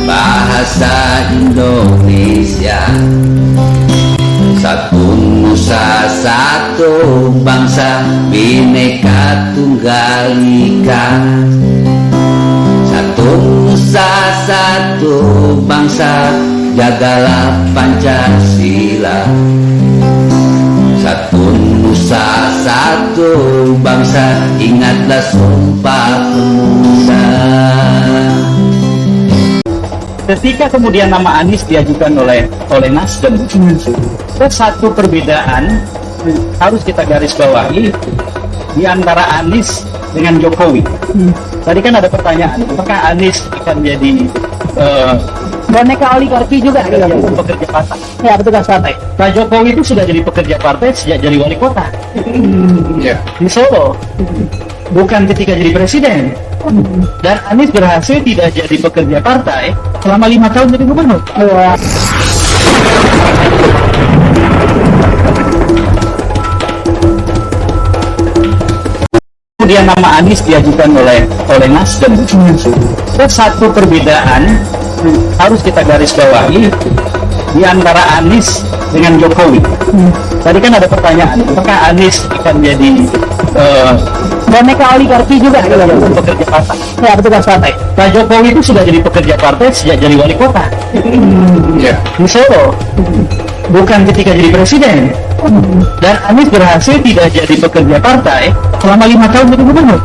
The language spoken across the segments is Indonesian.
bahasa Indonesia. Satu nusa, satu bangsa, Bhinneka Tunggal Ika. Satu nusa, satu bangsa, jagalah Pancasila. Satu nusa, satu bangsa, ingatlah Sumpah Pemuda. Ketika kemudian nama Anies diajukan oleh Nasdem, ada satu perbedaan harus kita garis bawahi di antara Anies dengan Jokowi. Tadi kan ada pertanyaan, apakah Anies akan jadi boneka oligarki juga? Pekerja partai. Ya, petugas partai. Pak Jokowi itu sudah jadi pekerja partai sejak jadi wali kota di Solo, bukan ketika jadi presiden. Dan Anies berhasil tidak jadi pekerja partai selama 5 tahun jadi gubernur. Kemudian nama Anies diajukan oleh Nasdem. Ada satu perbedaan harus kita garis bawahi di antara Anies dengan Jokowi. Tadi kan ada pertanyaan, apakah Anies akan jadi boneka oligarki juga? Pekerja partai. Ya, petugas partai. Pak Jokowi itu sudah jadi pekerja partai sejak jadi wali kota di Solo, bukan ketika jadi presiden. Dan Anies berhasil tidak jadi pekerja partai selama 5 tahun jadi gubernur.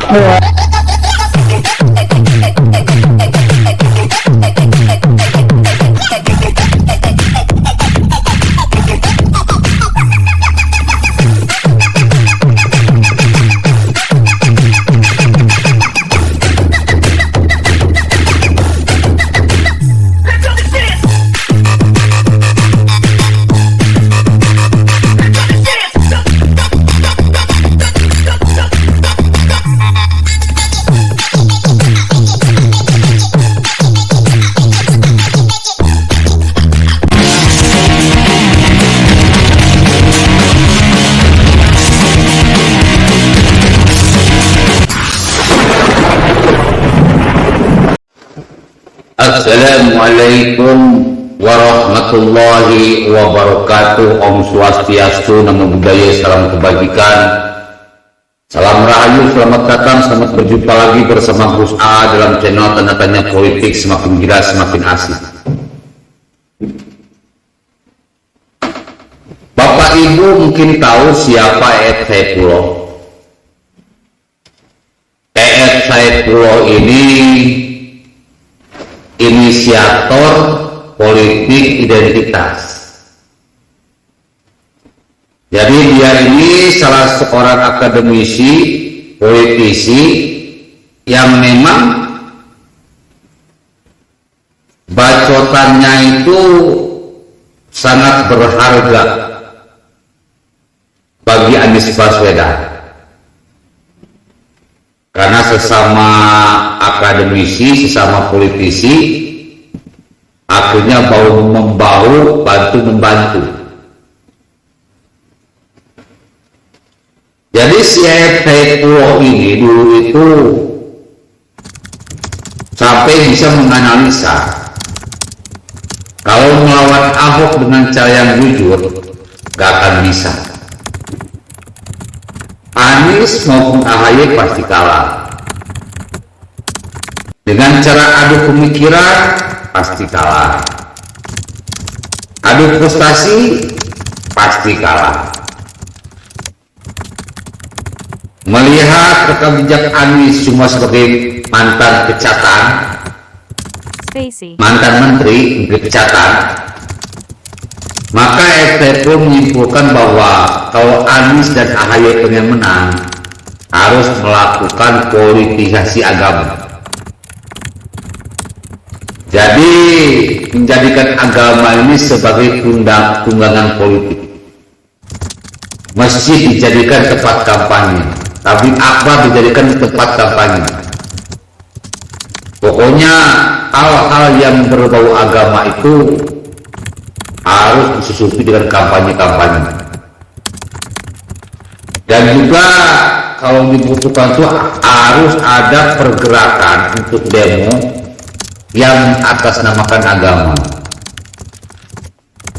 Assalamualaikum warahmatullahi wabarakatuh. Om Swastiastu, Namo Buddhaya, salam kebajikan, salam rahayu, selamat datang, selamat berjumpa lagi bersama Gus A dalam channel Tanda Tanya Politik, semakin gila semakin asik. Bapak Ibu mungkin tahu siapa Eet Saipullah. Eet Saipullah ini inisiator politik identitas. Jadi dia ini salah seorang akademisi, politisi yang memang bacotannya itu sangat berharga bagi Anies Baswedan. Karena sesama akademisi, sesama politisi, akhirnya bahu-membahu, bantu-membantu. Jadi si Eet Saipullah ini dulu itu sampai bisa menganalisa kalau melawan Ahok dengan cara yang jujur, gak akan bisa. Anies maupun AHY pasti kalah. Dengan cara adu pemikiran pasti kalah. Adu frustasi pasti kalah. Melihat rekam jejak Anies cuma sebagai mantan kecatan, mantan menteri kecatan, maka FPP menyimpulkan bahwa kalau Anies dan AHY pengen menang, harus melakukan politisasi agama. Jadi menjadikan agama ini sebagai tunggangan politik. Masjid dijadikan tempat kampanye, tablik akbar dijadikan tempat kampanye. Pokoknya hal-hal yang berbau agama itu harus disusupi dengan kampanye-kampanye. Dan juga kalau dibutuhkan itu harus ada pergerakan untuk demo yang atas namakan agama.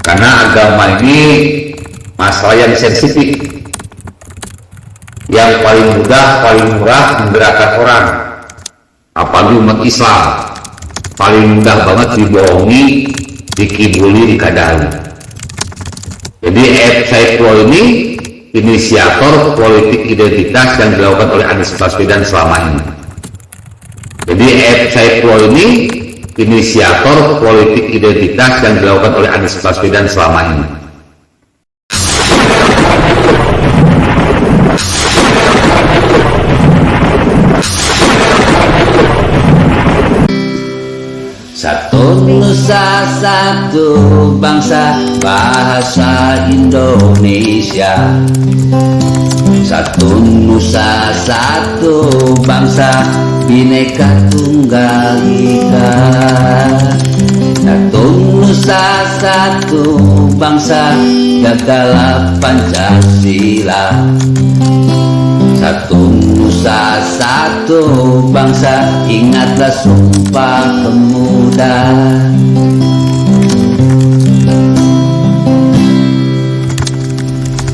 Karena agama ini masalah yang sensitif, yang paling mudah, paling murah menggerakkan orang, apalagi umat Islam, paling mudah banget dibohongi, dikibuli, dikadali. Jadi Saifullah ini inisiator politik identitas yang dilakukan oleh Anies Baswedan selama ini. Jadi Saifullah ini inisiator politik identitas yang dilakukan oleh Anies Baswedan selama ini. Satu nusa, satu bangsa, bahasa Indonesia. Satu nusa, satu bangsa, Bhinneka Tunggal Ika. Satu nusa, satu bangsa, jagalah Pancasila. Satu nusa, satu bangsa, ingatlah Sumpah Pemuda.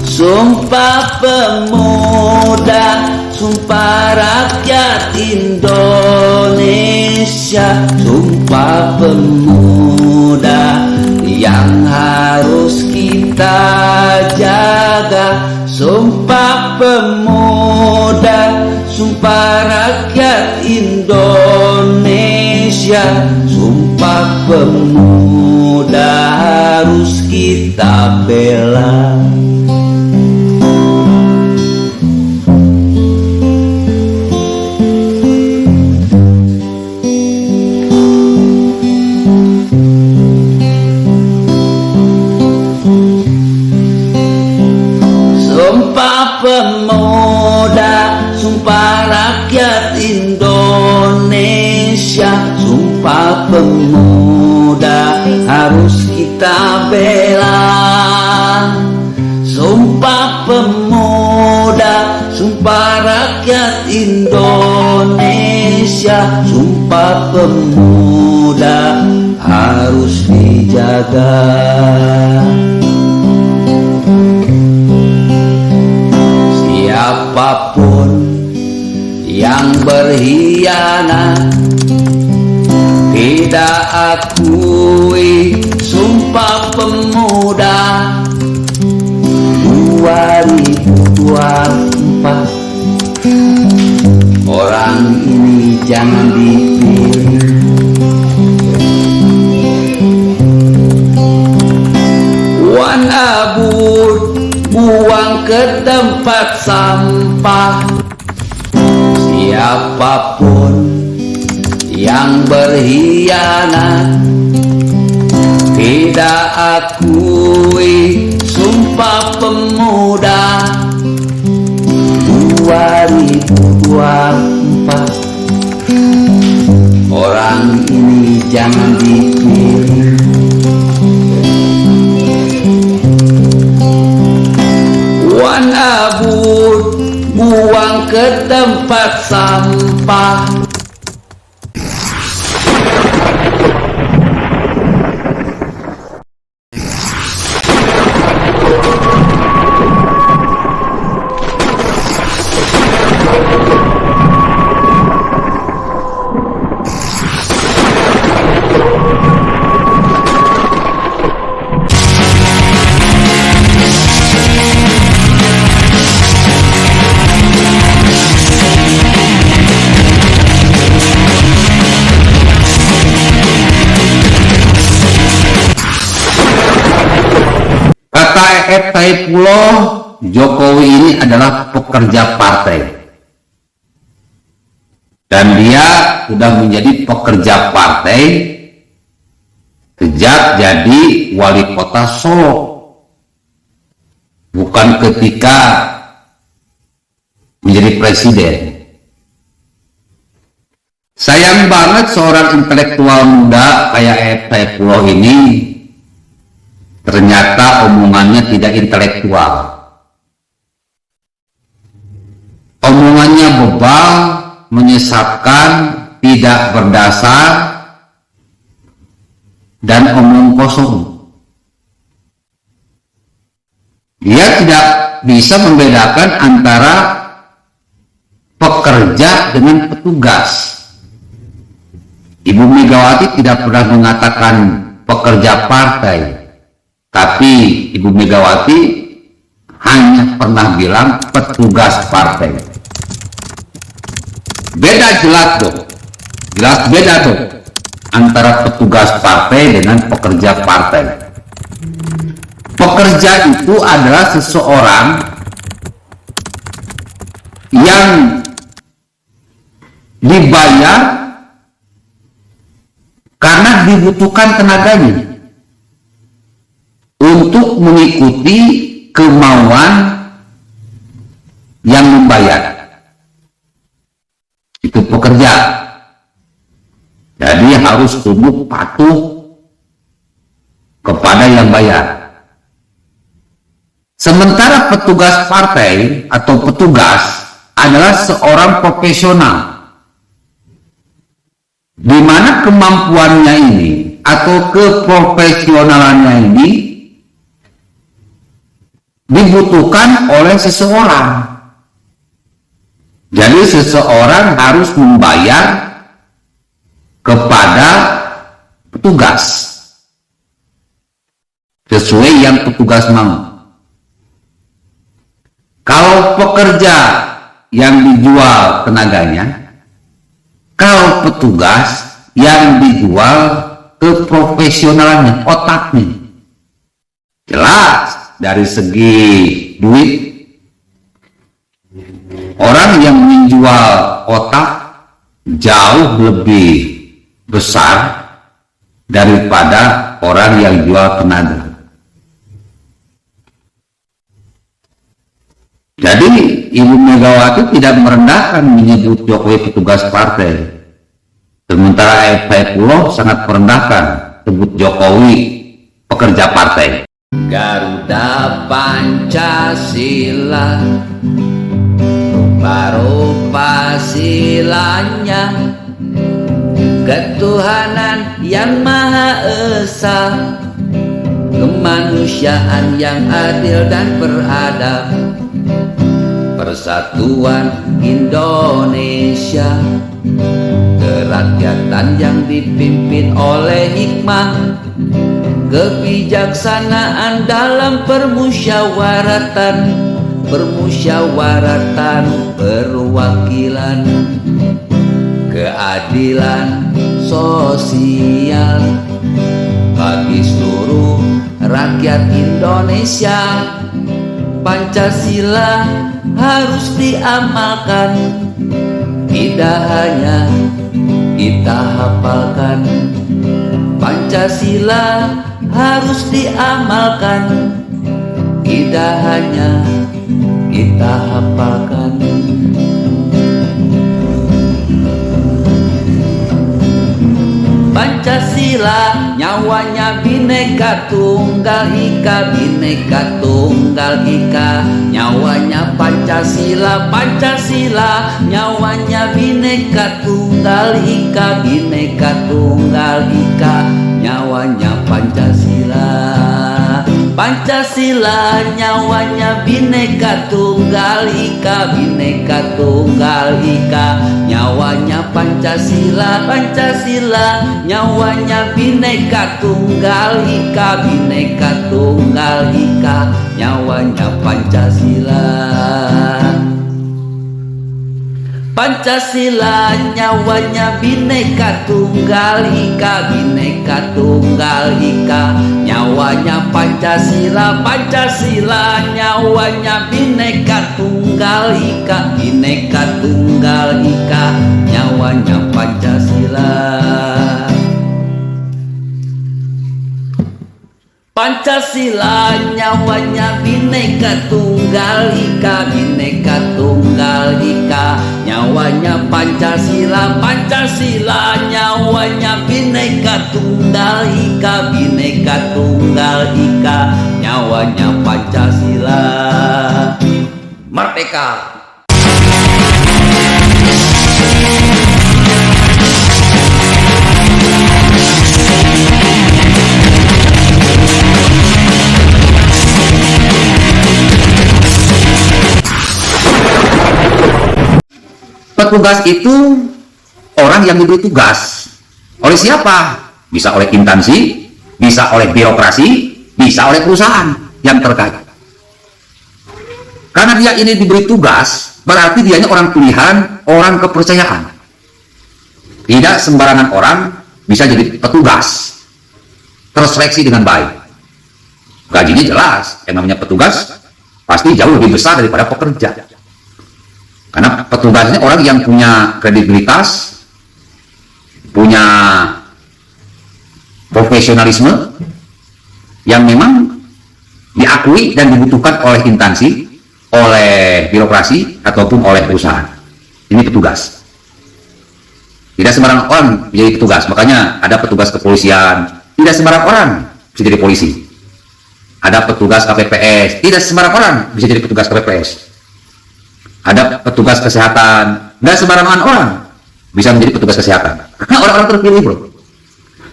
Sumpah Pemuda, Sumpah Rakyat Indonesia. Sumpah Pemuda yang harus kita jaga. Sumpah Pemuda, Sumpah Rakyat Indonesia. Sumpah Pemuda harus kita bela. Pemuda, Sumpah Rakyat Indonesia. Sumpah Pemuda harus kita bela. Sumpah Pemuda, Sumpah Rakyat Indonesia. Sumpah Pemuda harus dijaga. Siapapun yang berkhianat, tidak akui Sumpah Pemuda 2024. Orang ini jangan dipilih. Wan Abud buang ke tempat sampah. Siapapun yang berkhianat, tidak akui Sumpah Pemuda 2024. Orang ini jangan dipilih. Wan Abud buang ke tempat sampah. Saifullah, Jokowi ini adalah pekerja partai dan dia sudah menjadi pekerja partai sejak jadi wali kota Solo, bukan ketika menjadi presiden. Sayang banget seorang intelektual muda kayak Saifullah ini ternyata omongannya tidak intelektual. Omongannya bebal, menyesatkan, tidak berdasar, dan omong kosong. Dia tidak bisa membedakan antara pekerja dengan petugas. Ibu Megawati tidak pernah mengatakan pekerja partai, tapi Ibu Megawati hanya pernah bilang petugas partai. Beda jelas dong, jelas beda dong antara petugas partai dengan pekerja partai. Pekerja itu adalah seseorang yang dibayar karena dibutuhkan tenaganya untuk mengikuti kemauan yang membayar. Itu pekerja. Jadi harus tunduk patuh kepada yang bayar. Sementara petugas partai atau petugas adalah seorang profesional, di mana kemampuannya ini atau keprofesionalannya ini dibutuhkan oleh seseorang. Jadi seseorang harus membayar kepada petugas sesuai yang petugas mau. Kalau pekerja yang dijual tenaganya, kalau petugas yang dijual keprofesionalannya, otaknya. Jelas dari segi duit, orang yang menjual otak jauh lebih besar daripada orang yang jual tenaga. Jadi Ibu Megawati tidak merendahkan menyebut Jokowi petugas partai. Sementara Saifullah sangat merendahkan sebut Jokowi pekerja partai. Garuda Pancasila, rupa-rupa silanya, ketuhanan yang Maha Esa, kemanusiaan yang adil dan beradab, persatuan Indonesia, kerakyatan yang dipimpin oleh hikmah, kebijaksanaan dalam permusyawaratan perwakilan, keadilan sosial bagi seluruh rakyat Indonesia. Pancasila harus diamalkan, tidak hanya kita hafalkan. Pancasila harus diamalkan, tidak hanya kita hafalkan. Pancasila nyawanya Bhinneka Tunggal Ika, Bhinneka Tunggal Ika, nyawanya Pancasila, Pancasila nyawanya Bhinneka Tunggal Ika, Bhinneka Tunggal Ika, nyawanya Pancasila. Pancasila nyawanya Bhinneka Tunggal Ika, Bhinneka Tunggal Ika, nyawanya Pancasila, Pancasila nyawanya Bhinneka Tunggal Ika, Bhinneka Tunggal Ika, nyawanya Pancasila. Pancasila nyawanya Bhinneka Tunggal Ika, Bhinneka Tunggal Ika, nyawanya Pancasila, Pancasila nyawanya Bhinneka Tunggal Ika, Bhinneka Tunggal Ika, nyawanya Pancasila. Pancasila nyawanya Bhinneka Tunggal Ika, Bhinneka Tunggal Ika, nyawanya Pancasila, Pancasila nyawanya Bhinneka Tunggal Ika, Bhinneka Tunggal Ika, nyawanya Pancasila. Merdeka! Petugas itu orang yang diberi tugas. Oleh siapa? Bisa oleh instansi, bisa oleh birokrasi, bisa oleh perusahaan yang terkait. Karena dia ini diberi tugas, berarti dianya orang pilihan, orang kepercayaan. Tidak sembarangan orang bisa jadi petugas, terseleksi dengan baik. Gajinya jelas, yang namanya petugas pasti jauh lebih besar daripada pekerja. Karena petugasnya orang yang punya kredibilitas, punya profesionalisme, yang memang diakui dan dibutuhkan oleh instansi, oleh birokrasi, ataupun oleh perusahaan. Ini petugas. Tidak sembarang orang menjadi petugas. Makanya ada petugas kepolisian. Tidak sembarang orang bisa jadi polisi. Ada petugas KPPS. Tidak sembarang orang bisa jadi petugas KPPS. Ada petugas kesehatan. Tidak sembarangan orang bisa menjadi petugas kesehatan. Karena orang-orang terpilih, bro.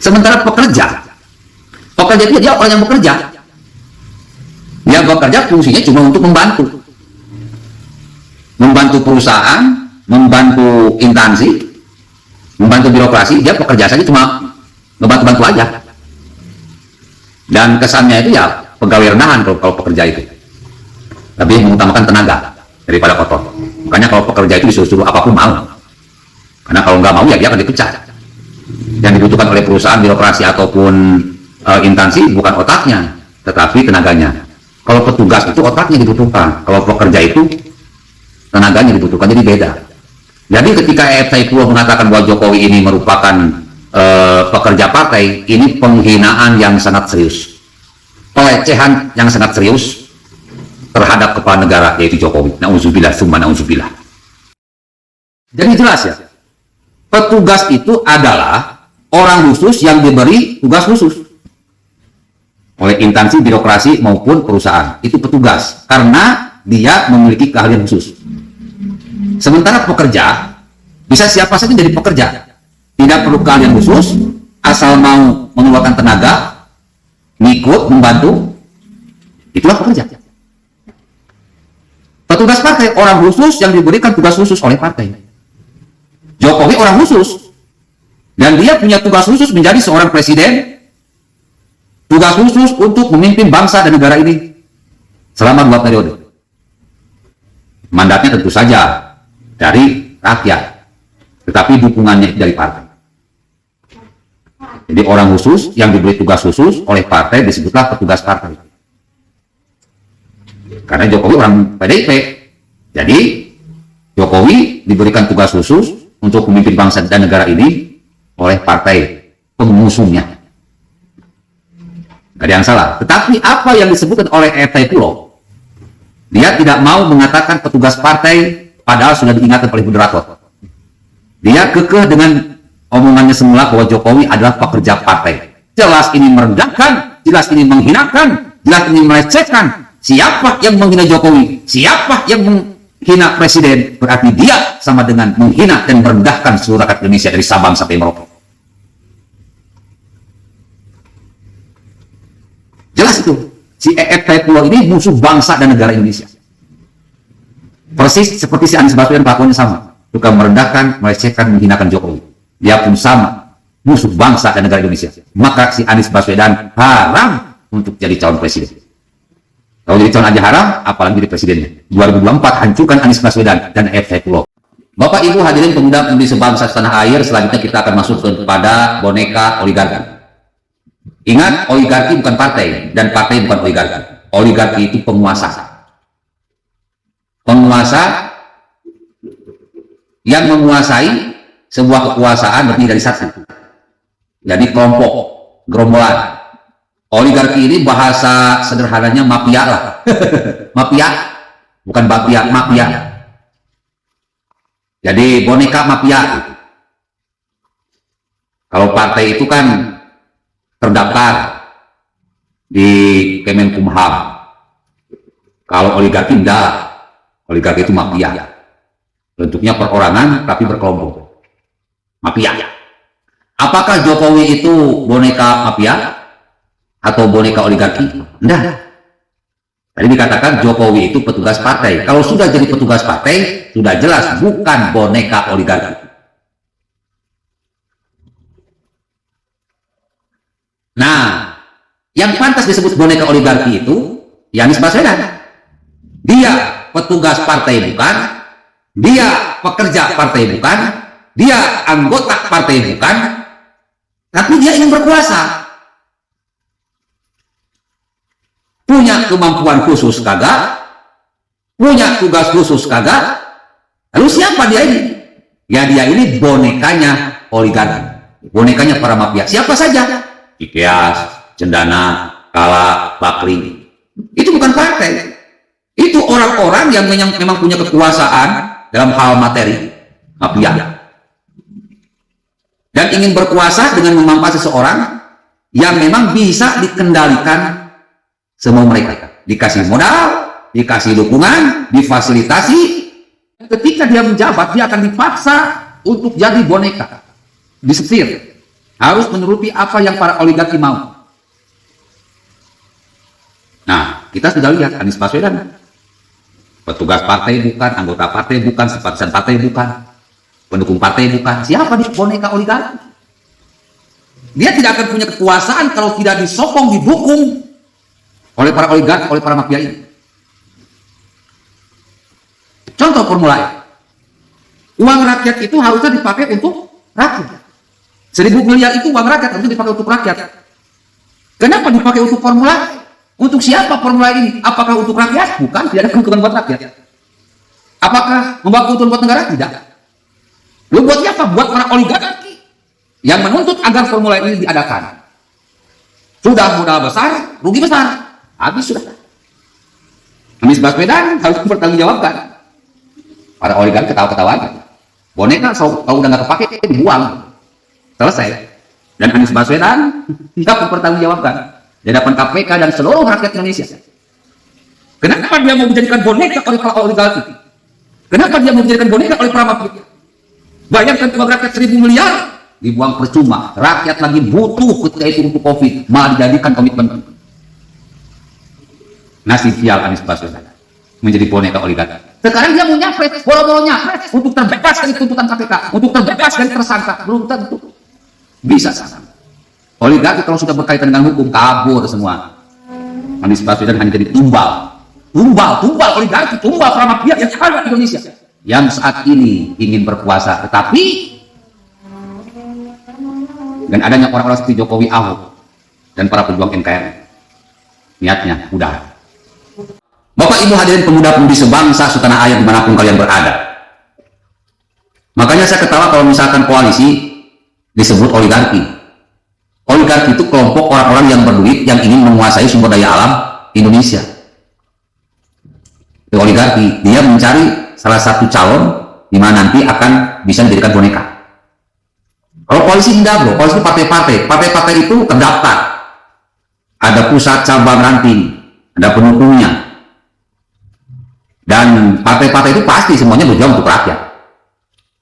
Sementara pekerja itu dia orang yang bekerja. Yang bekerja fungsinya cuma untuk membantu perusahaan, membantu instansi, membantu birokrasi. Dia pekerja saja cuma membantu aja. Dan kesannya itu ya pegawai rendahan kalau pekerja itu. Lebih mengutamakan tenaga daripada kotor. Makanya kalau pekerja itu disuruh apapun mau. Karena kalau nggak mau ya dia akan dipecat. Yang dibutuhkan oleh perusahaan, birokrasi ataupun instansi bukan otaknya, tetapi tenaganya. Kalau petugas itu otaknya dibutuhkan. Kalau pekerja itu tenaganya dibutuhkan, jadi beda. Jadi ketika EFT mengatakan bahwa Jokowi ini merupakan pekerja partai, ini penghinaan yang sangat serius, pelecehan yang sangat serius terhadap kepala negara, yaitu Jokowi. Nauzubillah summa nauzubillah. Jadi jelas ya, petugas itu adalah orang khusus yang diberi tugas khusus oleh instansi birokrasi maupun perusahaan. Itu petugas karena dia memiliki keahlian khusus. Sementara pekerja bisa siapa saja jadi pekerja, tidak perlu keahlian khusus, asal mau mengeluarkan tenaga, ngikut, membantu, itulah pekerja. Petugas partai orang khusus yang diberikan tugas khusus oleh partai. Jokowi orang khusus, dan dia punya tugas khusus menjadi seorang presiden, tugas khusus untuk memimpin bangsa dan negara ini selama 2 periode. Mandatnya tentu saja dari rakyat, tetapi dukungannya dari partai. Jadi orang khusus yang diberi tugas khusus oleh partai disebutlah petugas partai. Karena Jokowi orang PDIP, jadi Jokowi diberikan tugas khusus untuk memimpin bangsa dan negara ini oleh partai pengusungnya. Gak ada yang salah. Tetapi apa yang disebutkan oleh EFT Pulo, dia tidak mau mengatakan petugas partai, padahal sudah diingatkan oleh moderator. Dia kekeh dengan omongannya semula bahwa Jokowi adalah pekerja partai. Jelas ini merendahkan, jelas ini menghinakan, jelas ini melecehkan. Siapa yang menghina Jokowi, siapa yang menghina presiden, berarti dia sama dengan menghina dan merendahkan seluruh rakyat Indonesia dari Sabang sampai Merauke. Jelas itu. Si EFT Pulo ini musuh bangsa dan negara Indonesia. Persis seperti si Anies Baswedan, pelakuannya sama. Suka merendahkan, melecehkan, menghinakan Jokowi. Dia pun sama, musuh bangsa dan negara Indonesia. Maka si Anies Baswedan haram untuk jadi calon presiden. Kalau jadi calon aja haram, apalagi jadi presidennya. 2024 hancurkan Anies Baswedan dan EFT Pulo. Bapak Ibu hadirin pemuda pemudi sebangsa setanah air, selanjutnya kita akan masuk kepada boneka oligarki. Ingat, oligarki bukan partai, dan partai bukan oligarki. Oligarki itu penguasa. Penguasa yang menguasai sebuah kekuasaan terdiri dari satu. Jadi kelompok, gerombolan. Oligarki ini bahasa sederhananya mafia lah. Mafia, bukan bapia, mafia. Jadi boneka mafia. Kalau partai itu kan terdaftar di Kemenkumham. Kalau oligarki enggak. Oligarki itu mafia. Bentuknya perorangan tapi berkelompok. Mafia. Apakah Jokowi itu boneka mafia atau boneka oligarki? Enggak. Tadi dikatakan Jokowi itu petugas partai. Kalau sudah jadi petugas partai, sudah jelas bukan boneka oligarki. Nah, yang pantas disebut boneka oligarki itu Anies Baswedan. Dia petugas partai bukan, dia pekerja partai bukan, dia anggota partai bukan, tapi dia ingin berkuasa. Punya kemampuan khusus kagak, punya tugas khusus kagak. Lalu siapa dia ini? Ya dia ini bonekanya oligarki, bonekanya para mafia. Siapa saja? Ikhlas, Cendana, Kala, Bakri. Itu bukan partai. Itu orang-orang yang memang punya kekuasaan dalam hal materi, mafia. Dan ingin berkuasa dengan memampas seseorang yang memang bisa dikendalikan semua mereka. Dikasih modal, dikasih dukungan, difasilitasi. Ketika dia menjabat, dia akan dipaksa untuk jadi boneka. Disetir. Harus menuruti apa yang para oligarki mau. Nah, kita sudah lihat Anies Baswedan. Petugas partai bukan, anggota partai bukan, simpatisan partai bukan, pendukung partai bukan. Siapa di boneka oligarki? Dia tidak akan punya kekuasaan kalau tidak disokong, didukung oleh para oligarki, oleh para mafia ini. Contoh formula E. Uang rakyat itu harusnya dipakai untuk rakyat. 1.000 miliar itu uang rakyat, harusnya dipakai untuk rakyat. Kenapa dipakai untuk formula E? Untuk siapa formula ini? Apakah untuk rakyat? Bukan, tidak ada keuntungan buat rakyat. Apakah membawa keuntungan buat negara? Tidak. Lalu buat siapa? Buat para oligarki yang menuntut agar formula ini diadakan. Sudah modal besar, rugi besar. Habis sudah. Anies Baswedan harus mempertanggungjawabkan. Para oligarki ketawa-ketawa. Boneka kalau udah nggak kepake, dibuang. Selesai. Dan Anies Baswedan tidak mempertanggungjawabkan di hadapan KPK dan seluruh rakyat Indonesia. Kenapa dia mau menjadikan boneka oleh para oligarki? Kenapa dia mau menjadikan boneka oleh para mafia? Bayangkan uang rakyat 1.000 miliar dibuang percuma. Rakyat lagi butuh ketika itu untuk COVID, malah dijadikan komitmen. Nasib sial Anies Baswedan menjadi boneka oligarki. Sekarang dia mau nyapres, boro-boro nyapres untuk terbebas dari tuntutan KPK, untuk terbebas dari tersangka. Belum tentu bisa sama. Oligarki kalau sudah berkaitan dengan hukum kabur semua. Anies Baswedan hanya jadi tumbal oligarki, tumbal para mafia yang ada di Indonesia, yang saat ini ingin berkuasa, tetapi dan adanya orang-orang seperti Jokowi, Ahok, dan para pejuang NKRI, niatnya udah. Bapak Ibu hadirin pemuda-pemudi sebangsa setanah air dimanapun kalian berada. Makanya saya ketawa kalau misalkan koalisi disebut oligarki. Oligarki itu kelompok orang-orang yang berduit yang ingin menguasai sumber daya alam Indonesia. Di oligarki, dia mencari salah satu calon di mana nanti akan bisa dijadikan boneka. Kalau koalisi tidak, bro. Koalisi partai-partai. Partai-partai itu terdaftar. Ada pusat cabang ranting, ada pendukungnya. Dan partai-partai itu pasti semuanya berjuang untuk rakyat.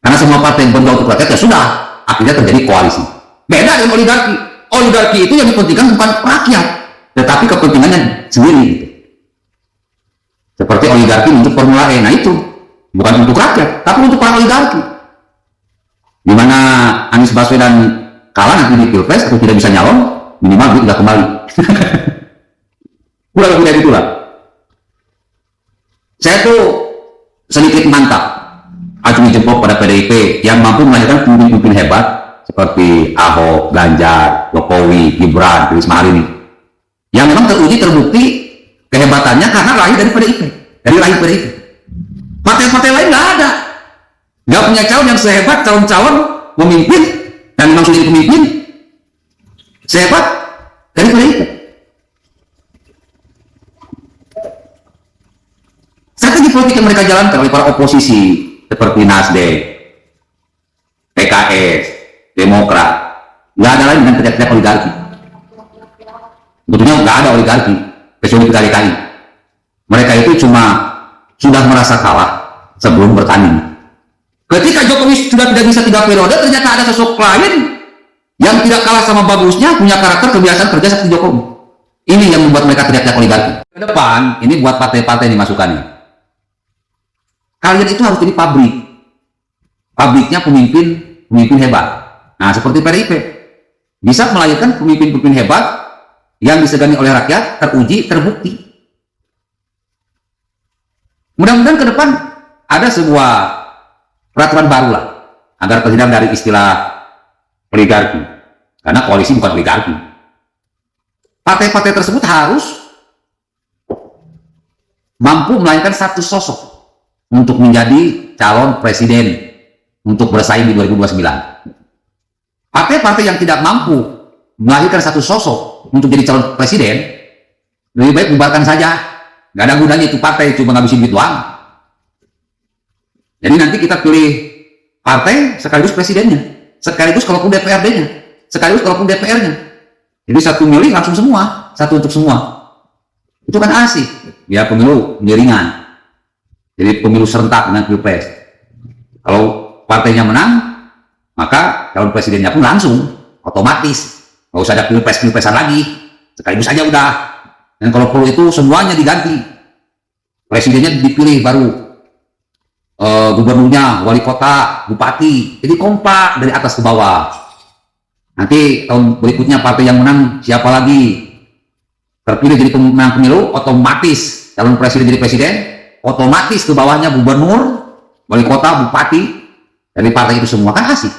Karena semua partai yang berjuang untuk rakyat, ya sudah, akhirnya terjadi koalisi. Beda dengan oligarki. Oligarki itu yang dipentingkan bukan rakyat, tetapi kepentingannya sendiri. Seperti oligarki untuk formula E, nah itu bukan untuk rakyat, tapi untuk para oligarki. Di mana Anies Baswedan kalah nanti di Pilpres atau tidak bisa nyalon, minimal duit tidak kembali. Kurang lebih dari itulah. Saya tuh sedikit mantap acungi jempol pada PDIP yang mampu melahirkan pemimpin hebat seperti Ahok, Ganjar, Jokowi, Gibran, Risma hari ini, yang memang terbukti kehebatannya karena lahir dari PDIP, dari lahir PDIP. Partai-partai lain nggak ada, nggak punya calon yang sehebat calon-calon memimpin dan memang sudah pemimpin sehebat dari PDIP. Strategi politik yang mereka jalankan oleh para oposisi seperti Nasdem, PKS, Demokrat, nggak ada lain dengan teriak-teriak oligarki. Sebetulnya nggak ada oligarki kecuali PKDKI. Mereka itu cuma sudah merasa kalah sebelum bertanding. Ketika Jokowi sudah tidak bisa 3 periode, ternyata ada sosok lain yang tidak kalah sama bagusnya, punya karakter kebiasaan kerja seperti Jokowi. Ini yang membuat mereka teriak-teriak oligarki. Ke depan, ini buat partai-partai ini masukannya. Kalian itu harus jadi pabrik. Pabriknya pemimpin hebat. Nah, seperti PDIP. Bisa melahirkan pemimpin-pemimpin hebat yang disegani oleh rakyat, teruji, terbukti. Mudah-mudahan ke depan ada sebuah peraturan baru lah, agar terhindar dari istilah oligarki. Karena koalisi bukan oligarki. Partai-partai tersebut harus mampu melahirkan satu sosok untuk menjadi calon presiden untuk bersaing di 2029. Partai-partai yang tidak mampu melahirkan satu sosok untuk jadi calon presiden, lebih baik bubarkan saja. Gak ada gunanya itu partai, cuma ngabisin duit doang. Jadi nanti kita pilih partai sekaligus presidennya, sekaligus kalaupun DPRD-nya, sekaligus kalaupun DPR-nya. Jadi satu milih langsung semua, satu untuk semua. Itu kan asik. Ya pemilu penjaringan. Jadi pemilu serentak dengan pilpres. Kalau partainya menang, maka calon presidennya pun langsung, otomatis. Nggak usah ada pilpres-pilpresan lagi. Sekaligus saja udah. Dan kalau perlu itu semuanya diganti. Presidennya dipilih baru. Gubernurnya, wali kota, bupati. Jadi kompak dari atas ke bawah. Nanti tahun berikutnya partai yang menang siapa lagi? Terpilih jadi pemenang pemilu, otomatis calon presiden jadi presiden, otomatis ke bawahnya gubernur, wali kota, bupati, dari partai itu semua. Kan asik.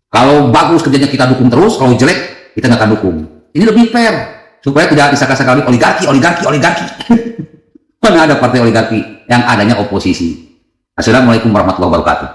Kalau bagus kerjanya kita dukung terus, kalau jelek kita nggak akan dukung. Ini lebih fair, supaya tidak disangka-sangka oligarki. Mana ada partai oligarki, yang adanya oposisi. Assalamualaikum warahmatullahi wabarakatuh.